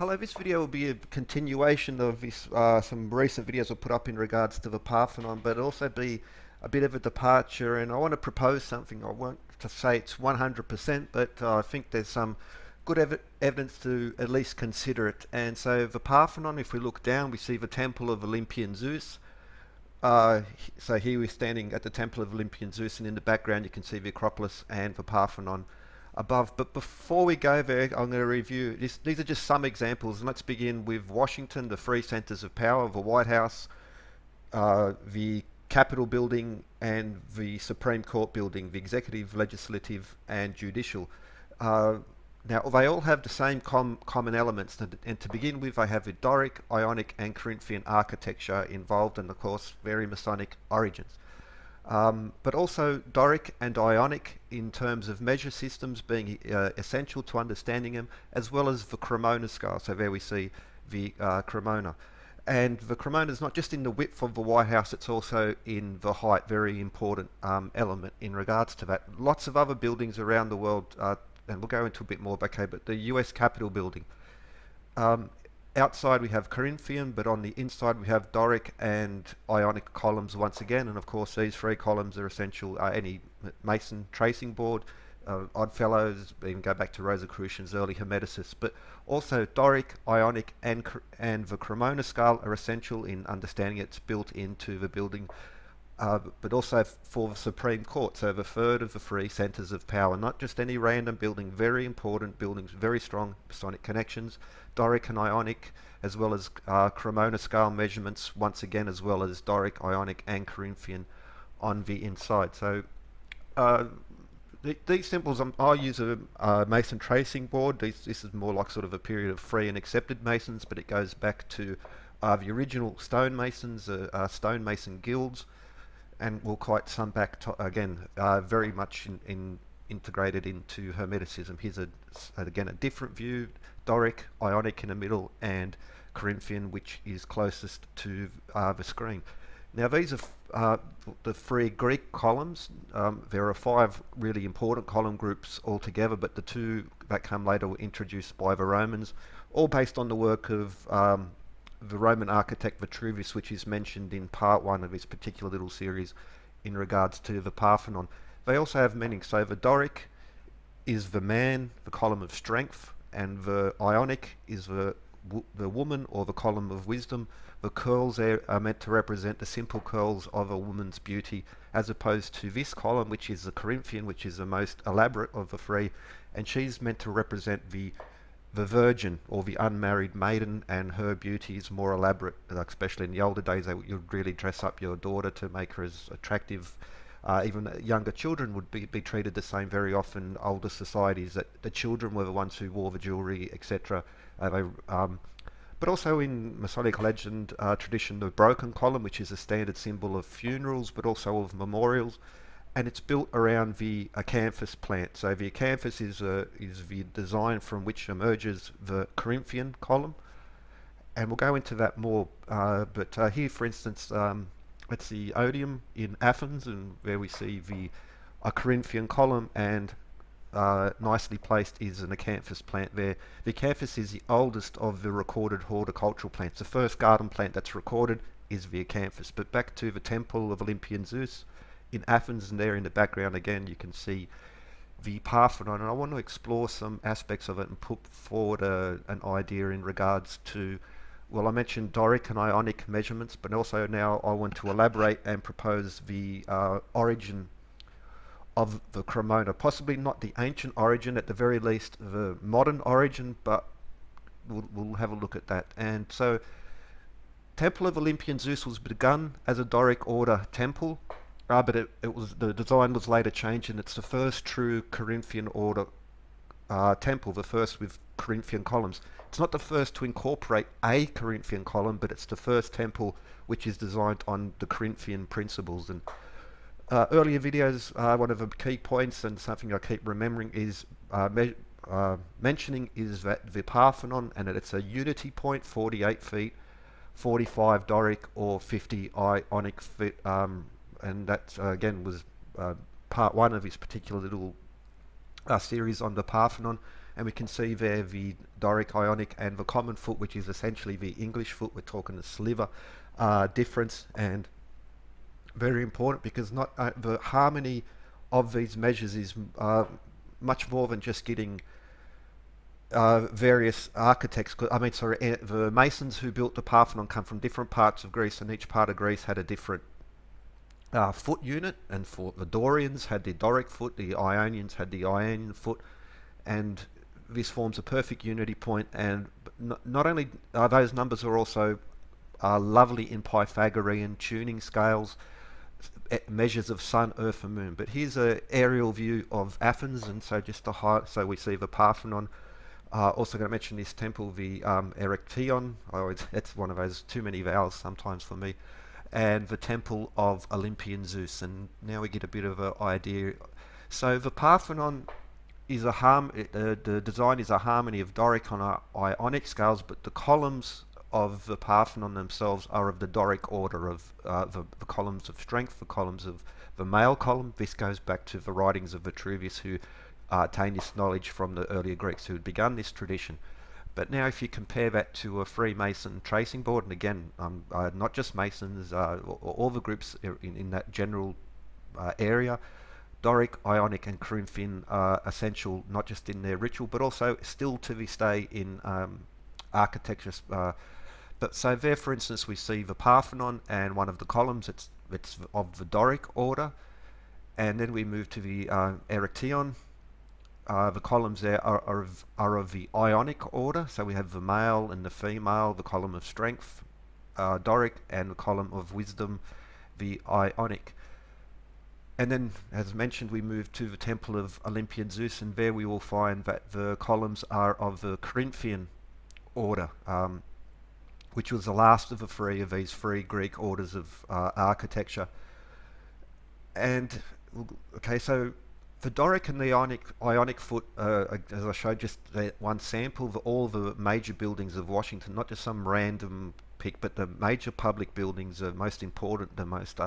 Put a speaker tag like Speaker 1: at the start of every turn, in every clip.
Speaker 1: Hello, this video will be a continuation of some recent videos I've put up in regards to the Parthenon, but also be a bit of a departure, and I want to propose something. I won't to say it's 100%, but I think there's some good evidence to at least consider it. And so the Parthenon, if we look down, we see the Temple of Olympian Zeus. So here we're standing at the Temple of Olympian Zeus, and in the background you can see the Acropolis and the Parthenon above. But before we go there, I'm going to review this. These are just some examples, and let's begin with Washington, the three centers of power: the White House, the Capitol building, and the Supreme Court building, the executive, legislative, and judicial. Now, they all have the same common elements, and to begin with, they have the Doric, Ionic, and Corinthian architecture involved, and of course, very Masonic origins. But also Doric and Ionic in terms of measure systems being essential to understanding them, as well as the Cremona scale. So there we see the Cremona. And the Cremona is not just in the width of the White House, it's also in the height, very important element in regards to that. Lots of other buildings around the world, and we'll go into a bit more, okay, but the US Capitol building. Outside we have Corinthian, but on the inside we have Doric and Ionic columns once again, and of course these three columns are essential. Any Mason tracing board, Oddfellows, even go back to Rosicrucians, early Hermeticists, but also Doric, Ionic, and the Cremona scale are essential in understanding it's built into the building, but also for the Supreme Court, so the third of the three centers of power, not just any random building, very important buildings, very strong Masonic connections, Doric and Ionic, as well as Cremona scale measurements, once again, as well as Doric, Ionic, and Corinthian on the inside. So these symbols, I use a Mason tracing board. This is more like sort of a period of free and accepted Masons, but it goes back to the original stonemasons, stonemason guilds, and we'll quite some back to, again, very much integrated into Hermeticism. Here's again a different view: Doric, Ionic in the middle, and Corinthian, which is closest to the screen. Now these are the three Greek columns. There are five really important column groups altogether, but the two that come later were introduced by the Romans, all based on the work of the Roman architect Vitruvius, which is mentioned in part one of this particular little series in regards to the Parthenon. They also have meaning. So the Doric is the man, the column of strength, and the Ionic is the woman, or the column of wisdom. The curls there are meant to represent the simple curls of a woman's beauty, as opposed to this column, which is the Corinthian, which is the most elaborate of the three, and she's meant to represent the virgin, or the unmarried maiden, and her beauty is more elaborate, especially in the older days. You'd really dress up your daughter to make her as attractive. Even younger children would be treated the same very often in older societies, that the children were the ones who wore the jewelry, etc. But also in Masonic legend, tradition, the broken column, which is a standard symbol of funerals, but also of memorials, and it's built around the acanthus plant. So the acanthus is the design from which emerges the Corinthian column, and we'll go into that more. But here, for instance, let's see Odium in Athens, and where we see a Corinthian column, and nicely placed is an acanthus plant there. The acanthus is the oldest of the recorded horticultural plants. The first garden plant that's recorded is the acanthus. But back to the Temple of Olympian Zeus in Athens, and there in the background again you can see the Parthenon, and I want to explore some aspects of it and put forward an idea in regards to, well, I mentioned Doric and Ionic measurements, but also now I want to elaborate and propose the origin of the Cremona. Possibly not the ancient origin, at the very least the modern origin, but we'll have a look at that. And so Temple of Olympian Zeus was begun as a Doric Order temple, but the design was later changed, and it's the first true Corinthian Order temple, the first with Corinthian columns. It's not the first to incorporate a Corinthian column, but it's the first temple which is designed on the Corinthian principles. And earlier videos, one of the key points, and something I keep remembering, is mentioning is that the Parthenon, and it's a unity point, 48 feet, 45 Doric, or 50 Ionic feet, and that again was part one of this particular little series on the Parthenon. and we can see there the Doric, Ionic, and the common foot, which is essentially the English foot. We're talking a sliver difference, and very important because not the harmony of these measures is much more than just getting various architects. I mean, sorry, the masons who built the Parthenon come from different parts of Greece, and each part of Greece had a different foot unit. And for the Dorians had the Doric foot, the Ionians had the Ionian foot, and this forms a perfect unity point. And not only those numbers are also lovely in Pythagorean tuning scales, measures of sun, earth, and moon. But here's an aerial view of Athens, and so just to highlight, so we see the Parthenon. Also going to mention this temple, the Erechtheion. Oh, it's one of those too many vowels sometimes for me. And the Temple of Olympian Zeus. And now we get a bit of an idea. So the Parthenon is the design is a harmony of Doric and Ionic scales, but the columns of the Parthenon themselves are of the Doric order of the columns of strength, the columns of the male column. This goes back to the writings of Vitruvius, who attained this knowledge from the earlier Greeks who had begun this tradition. But now if you compare that to a Freemason tracing board, and again, not just Masons, all the groups in that general area, Doric, Ionic, and Corinthian are essential not just in their ritual, but also still to this day in architecture. But so there, for instance, we see the Parthenon, and one of the columns, it's of the Doric order, and then we move to the Erechtheion. The columns there are of the Ionic order, so we have the male and the female, the column of strength, Doric, and the column of wisdom, the Ionic. And then, as mentioned, we move to the Temple of Olympian Zeus, and there we will find that the columns are of the Corinthian order, which was the last of these three Greek orders of architecture. And okay, so the Doric and the Ionic foot, as I showed just one sample, all the major buildings of Washington, not just some random pick, but the major public buildings, the most important, the most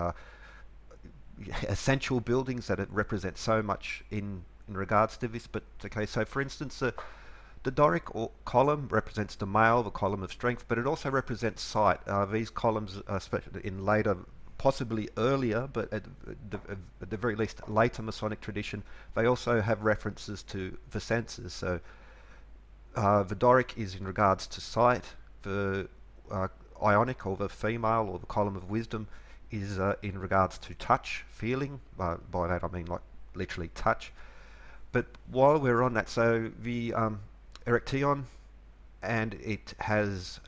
Speaker 1: essential buildings that it represents so much in regards to this. But okay, so for instance, the Doric column represents the male, the column of strength, but it also represents sight. These columns, especially in later, possibly earlier, but at the very least later Masonic tradition, they also have references to the senses. So the Doric is in regards to sight, the Ionic, or the female, or the column of wisdom, is in regards to touch, feeling. By that I mean like literally touch. But while we're on that, so the Erechtheion, and it has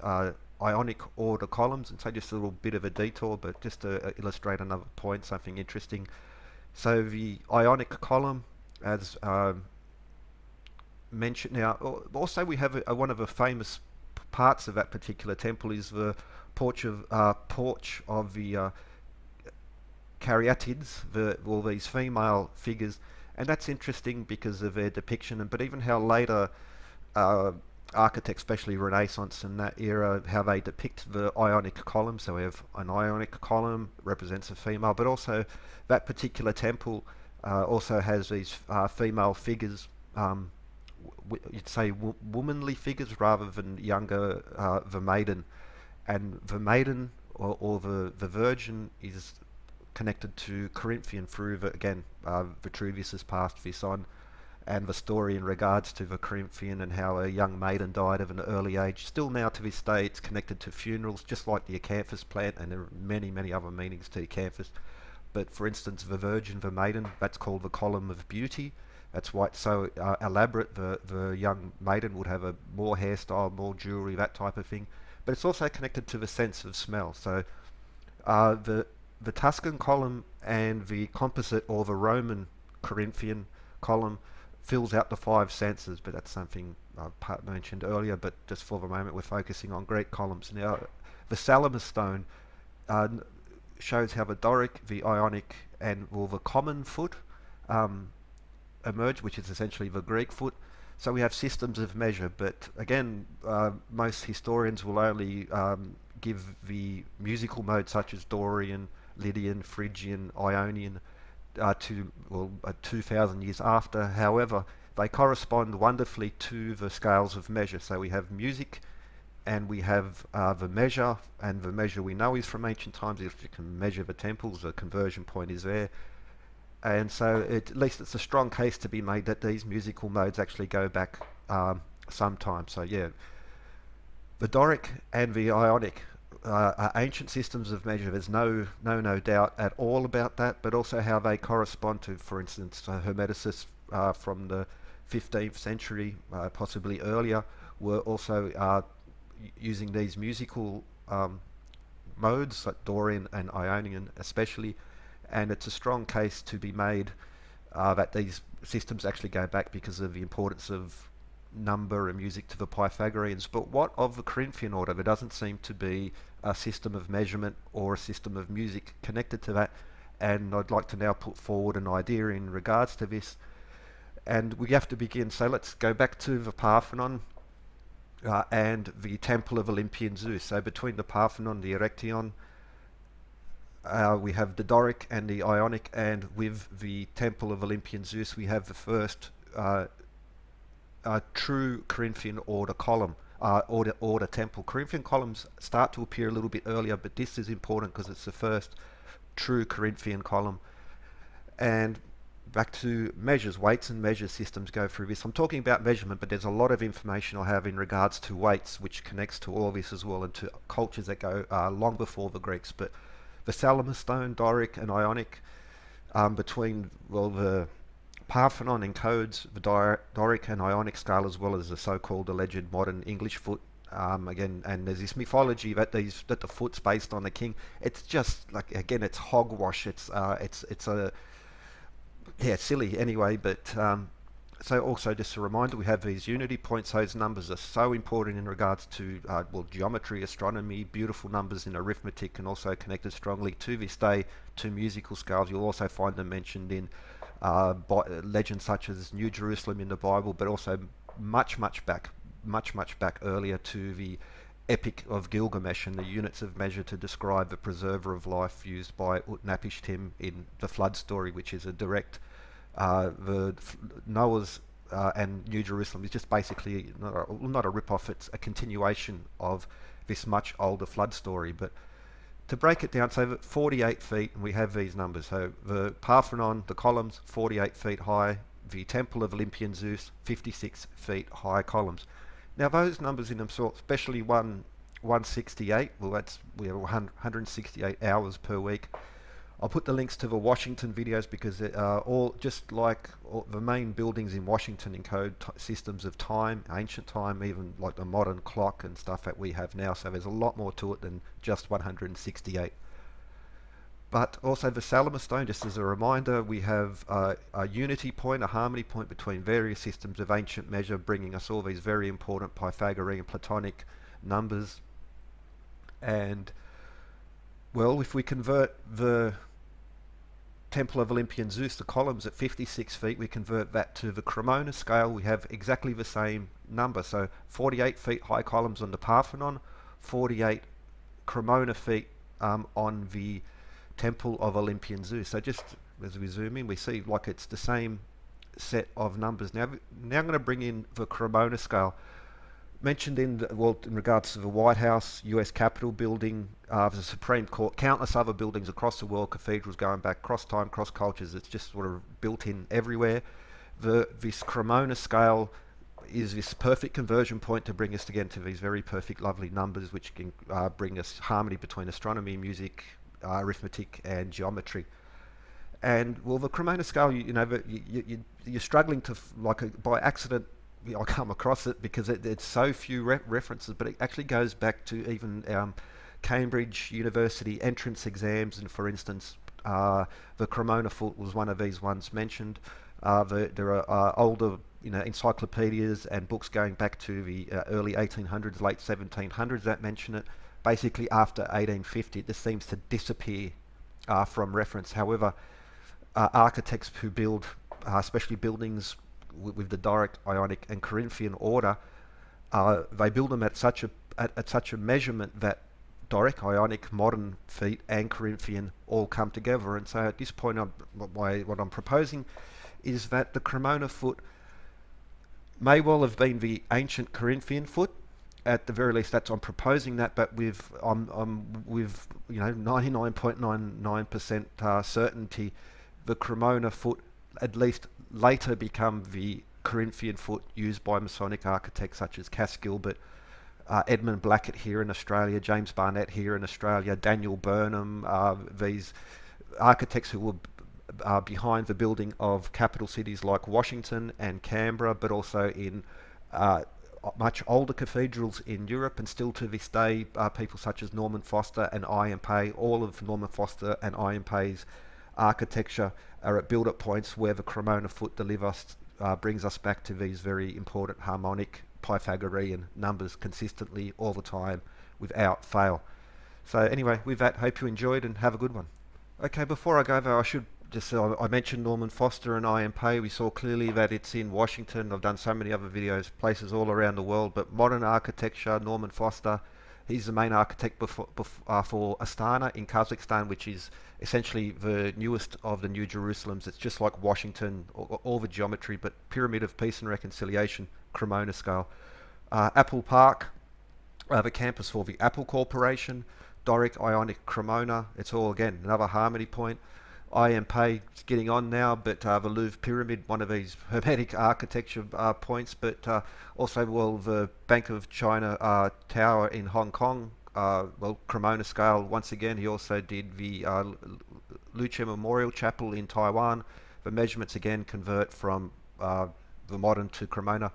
Speaker 1: Ionic order columns, and so just a little bit of a detour, but just to illustrate another point, something interesting. So the Ionic column, as mentioned now, also we have one of the famous parts of that particular temple is the porch of the caryatids, all these female figures, and that's interesting because of their depiction, but even how later architects, especially Renaissance and that era, how they depict the Ionic column. So we have an Ionic column represents a female, but also that particular temple also has these female figures, you'd say womanly figures rather than younger, the maiden. And the maiden or the virgin is connected to Corinthian through, again, Vitruvius has passed this on, and the story in regards to the Corinthian and how a young maiden died of an early age. Still now to this day it's connected to funerals, just like the acanthus plant, and there are many, many other meanings to acanthus. But for instance, the virgin, the maiden, that's called the column of beauty. That's why it's so elaborate. The young maiden would have more hairstyle, more jewelry, that type of thing. But it's also connected to the sense of smell. So the Tuscan column and the composite or the Roman Corinthian column fills out the five senses, but that's something I mentioned earlier, but just for the moment we're focusing on Greek columns. Now, the Salamis stone shows how the Doric, the Ionic, and the common foot emerge, which is essentially the Greek foot. So we have systems of measure, but again, most historians will only give the musical modes such as Dorian, Lydian, Phrygian, Ionian, 2,000 years after. However, they correspond wonderfully to the scales of measure. So we have music, and we have the measure, and the measure we know is from ancient times. If you can measure the temples, the conversion point is there. And so at least it's a strong case to be made that these musical modes actually go back sometime. So yeah, the Doric and the Ionic are ancient systems of measure. There's no doubt at all about that, but also how they correspond to, for instance, Hermeticists from the 15th century, possibly earlier, were also using these musical modes, like Dorian and Ionian especially, and it's a strong case to be made that these systems actually go back because of the importance of number and music to the Pythagoreans. But what of the Corinthian order? There doesn't seem to be a system of measurement or a system of music connected to that, and I'd like to now put forward an idea in regards to this. And we have to begin, so let's go back to the Parthenon and the Temple of Olympian Zeus. So between the Parthenon, the Erection, we have the Doric and the Ionic, and with the Temple of Olympian Zeus we have the first true Corinthian order column, order temple. Corinthian columns start to appear a little bit earlier, but this is important because it's the first true Corinthian column. And back to measures, weights and measure systems go through this. I'm talking about measurement, but there's a lot of information I have in regards to weights, which connects to all this as well, and to cultures that go long before the Greeks. But the Salamis stone, Doric and Ionic, between, well, the Parthenon encodes the Doric and Ionic scale, as well as the so-called alleged modern English foot. Again, and there's this mythology that the foot's based on the king. It's just like, again, it's hogwash. It's a yeah, silly anyway. But so also just a reminder, we have these unity points. Those numbers are so important in regards to well, geometry, astronomy, beautiful numbers in arithmetic, and also connected strongly to this day to musical scales. You'll also find them mentioned in legends such as New Jerusalem in the Bible, but also much back earlier to the Epic of Gilgamesh and the units of measure to describe the preserver of life used by Utnapishtim in the flood story, which is a direct the Noah's and New Jerusalem is just basically not a rip-off, it's a continuation of this much older flood story. But to break it down, so 48 feet, and we have these numbers. So the Parthenon, the columns, 48 feet high. The Temple of Olympian Zeus, 56 feet high columns. Now those numbers in themselves, especially 168, well, we have 168 hours per week. I'll put the links to the Washington videos because they are all just like the main buildings in Washington encode systems of time, ancient time, even like the modern clock and stuff that we have now. So there's a lot more to it than just 168. But also the Salamis stone, just as a reminder, we have a unity point, a harmony point between various systems of ancient measure, bringing us all these very important Pythagorean Platonic numbers. And well, if we convert the Temple of Olympian Zeus, the columns at 56 feet, we convert that to the Cremona scale, we have exactly the same number. So 48 feet high columns on the Parthenon, 48 Cremona feet on the Temple of Olympian Zeus. So just as we zoom in, we see like it's the same set of numbers. Now I'm going to bring in the Cremona scale. Mentioned in in regards to the White House, US Capitol building, the Supreme Court, countless other buildings across the world, cathedrals going back cross time, cross cultures. It's just sort of built in everywhere. This Cremona scale is this perfect conversion point to bring us again to these very perfect, lovely numbers, which can bring us harmony between astronomy, music, arithmetic, and geometry. And well, the Cremona scale, you're struggling to by accident. I come across it because it's so few references, but it actually goes back to even Cambridge University entrance exams. And for instance, the Cremona foot was one of these ones mentioned. There are older encyclopedias and books going back to the early 1800s, late 1700s that mention it. Basically after 1850 this seems to disappear from reference. However, architects who build especially buildings with the Doric, Ionic and Corinthian order, they build them at such a measurement that Doric, Ionic, modern feet and Corinthian all come together. And so at this point what I'm proposing is that the Cremona foot may well have been the ancient Corinthian foot. At the very least, I'm proposing that, but with 99.99% certainty, the Cremona foot at least later become the Corinthian foot used by Masonic architects such as Cass Gilbert, Edmund Blackett here in Australia, James Barnett here in Australia, Daniel Burnham, these architects who were behind the building of capital cities like Washington and Canberra, but also in much older cathedrals in Europe, and still to this day, people such as Norman Foster and Ian Pay, all of Norman Foster and Ian Pay's architecture are at build-up points where the Cremona foot brings us back to these very important harmonic Pythagorean numbers consistently all the time without fail. So anyway, with that, hope you enjoyed and have a good one. Okay, before I go though, I should just I mentioned Norman Foster and Ian Pay. We saw clearly that it's in Washington. I've done so many other videos, places all around the world, but modern architecture, Norman Foster, he's the main architect for Astana in Kazakhstan, which is essentially the newest of the New Jerusalems. It's just like Washington, all the geometry, but Pyramid of Peace and Reconciliation, Cremona scale. Apple Park, the campus for the Apple Corporation, Doric, Ionic, Cremona. It's all, again, another harmony point. IMP is getting on now, but the Louvre Pyramid, one of these hermetic architecture points, but also, well, the Bank of China Tower in Hong Kong, well, Cremona scale. Once again, he also did the Lucha Memorial Chapel in Taiwan. The measurements, again, convert from the modern to Cremona.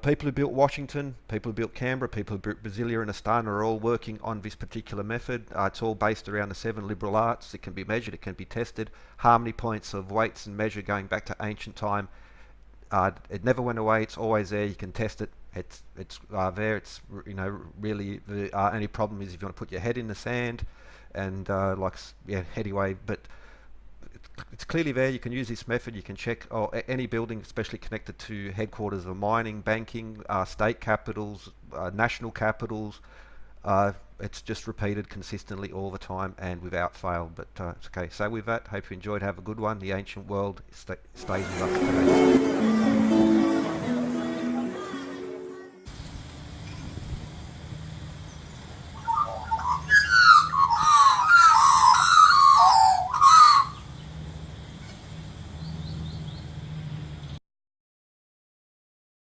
Speaker 1: People who built Washington, people who built Canberra, people who built Brasilia and Astana are all working on this particular method. It's all based around the 7 liberal arts. It can be measured, it can be tested. Harmony points of weights and measure going back to ancient time. It never went away. It's always there. You can test it. It's there. It's really the only problem is if you want to put your head in the sand, and anyway, but it's clearly there. You can use this method. You can check any building, especially connected to headquarters of mining, banking, state capitals, national capitals. It's just repeated consistently all the time and without fail. But it's okay. So with that, hope you enjoyed. Have a good one. The ancient world stays with us today.